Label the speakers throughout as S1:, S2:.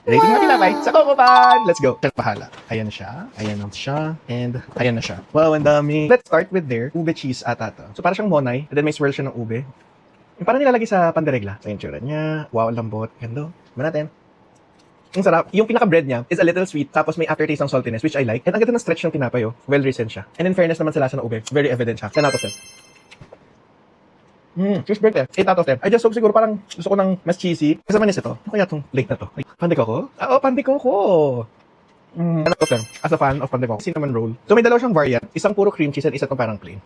S1: Rating na tinapay sa Coco Pan! Let's go! Siya pahala. Ayan siya. Ayan na siya. And ayan na siya. Wow, ang dami. Let's start with their ube cheese ata to. So para siyang monay. And then may swirl siya ng ube. Yung parang nilalagay sa panderegla. So yung tsura niya. Wow, lambot. Gando. Ba natin? Ang sarap. Yung pinaka-bread niya is a little sweet, tapos may aftertaste ng saltiness, which I like. And ang ganda ng stretch ng tinapay, oh. Well-reasoned siya. And in fairness naman sa lasa ng ube, very evident siya. 10 out of 10. Cheese bread eh. 8 out of 10. I just hope siguro parang gusto ko ng mas cheesy. Kasama niya ito. Ano kaya itong plate na to? Ay, pandikoko? Oo, pandikoko. 10 out of 10. As a fan of pandikoko. Cinnamon roll. So may dalawa siyang variant. Isang puro cream cheese at isa itong parang plain.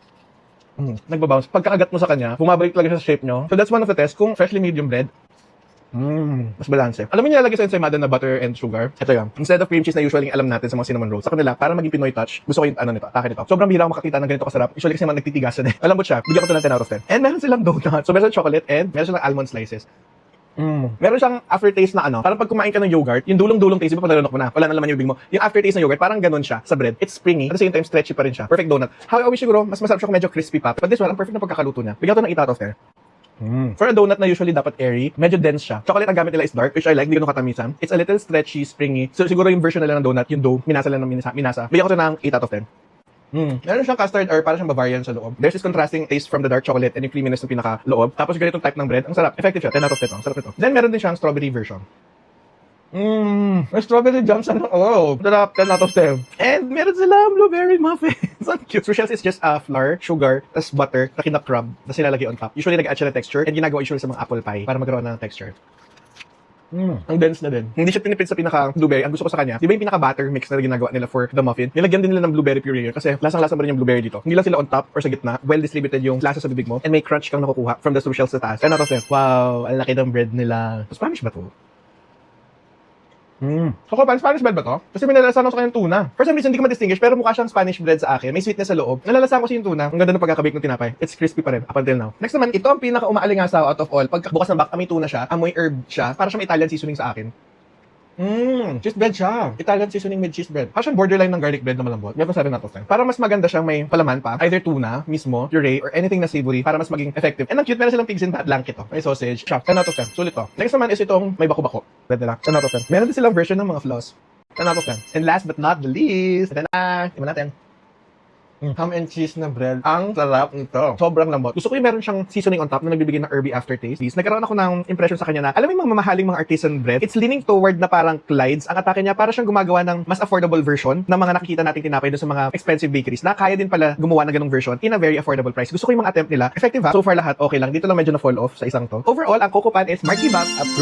S1: Nagbabounce. Pagkakagat mo sa kanya, bumabalik talaga sa shape nyo. So that's one of the tests. Kung freshly medium bread, mas balance. Alam mo nilalagay sa ensaymada na butter and sugar? Ito yan. Instead of cream cheese na usually alam natin sa mga cinnamon rolls, sa kanila, para maging Pinoy touch, gusto ko yung ano nito, atake nito. Sobrang bihira ako makakita ng ganito kasarap. Usually kasi mga nagtitigasan eh. Alam mo siya, bigyan ko ito ng 10 out of 10. And meron silang donut. So meron silang chocolate and meron silang almond slices. Meron siyang aftertaste na ano, parang pag kumain ka ng yogurt, yung dulong-dulong taste, di ba pag nalunok mo na, wala na laman yung bibig mo. Yung aftertaste ng yogurt, parang ganun siya sa bread. It's springy, at the same time stretchy pa rin siya. Perfect donut. How I wish siguro, mas masarap siya kung medyo crispy pa. But this one, ang perfect na pagkakaluto niya. Bigyan ko ito ng 8 out of 10. For a donut na usually dapat airy, medyo dense siya. Chocolate ang gamit nila is dark, which I like, hindi ko katamisan. It's a little stretchy, springy. So siguro yung version nila ng donut, yung dough, minasa lang ng minasa. Bigyan ko ito ng 8 out of 10. Meron siyang custard or parang siyang Bavarian sa loob. There's this contrasting taste from the dark chocolate and yung creaminess ng pinaka-loob. Tapos ganitong type ng bread, ang sarap. Effective siya, 10 out of 10. Ang sarap ito. Then meron din siyang strawberry version. May strawberry jam sa loob. Sarap, 10 out of 10. And meron silang blueberry muffins. Ang cute. Rochelle is just flour, sugar, tas butter, na kinakrab, na silalagay on top. Usually nag-add siya ng texture and ginagawa usually sa mga apple pie para magkaroon ng texture. Ang dense na din. Hindi siya pinipid sa pinaka-blueberry. Ang gusto ko sa kanya, di ba yung pinaka-butter mix na ginagawa nila for the muffin? Nilagyan din nila ng blueberry puree kasi lasang-lasa ba rin yung blueberry dito. Hindi lang sila on top or sa gitna. Well distributed yung lasa sa bibig mo and may crunch kang nakukuha from the shells sa taas. 10 out of 10. Wow, ang laki ng bread nila. Spanish ba to? So, Spanish bread ba to? Kasi may nalalasahan ako sa kanyang tuna. For some reason, hindi ko ma-distinguish, pero mukha siyang Spanish bread sa akin. May sweetness sa loob. Nalalasahan ko siya yung tuna. Ang ganda ng pagkakabake ng tinapay. It's crispy pa rin, up until now. Next naman, ito ang pinaka-umaalingasaw out of all. Pagbukas ng box, amoy tuna siya, amoy herb siya. Para siyang Italian seasoning sa akin. Cheese bread siya. Italian seasoning with cheese bread. Parang borderline ng garlic bread na malambot. Meron 7 out of 10. Para mas maganda siyang may palaman pa. Either tuna, mismo, puree, or anything na savory para mas maging effective. And ang cute, meron silang pigs in blanket to. May sausage. Chop. 10 out of 10. Sulit to. Next naman is itong may bako-bako. Bread nila. 10 out of 10. Meron din silang version ng mga floss. 10 out of 10. And last but not the least, ito na. Tingnan natin. Ham and cheese na bread. Ang sarap nito. Sobrang lambot. Gusto ko yung meron siyang seasoning on top na nagbibigay ng herby aftertaste. Nagkaroon ako ng impression sa kanya na, alam mo yung mga mamahaling mga artisan bread, it's leaning toward na parang Clyde's. Ang atake niya, para siyang gumagawa ng mas affordable version ng mga nakikita nating tinapay doon sa mga expensive bakeries na kaya din pala gumawa ng ganung version in a very affordable price. Gusto ko yung mga attempt nila. Effective ha? So far lahat, okay lang. Dito lang medyo na fall off sa isang to. Overall, ang Coco Pan is Marky Box approved.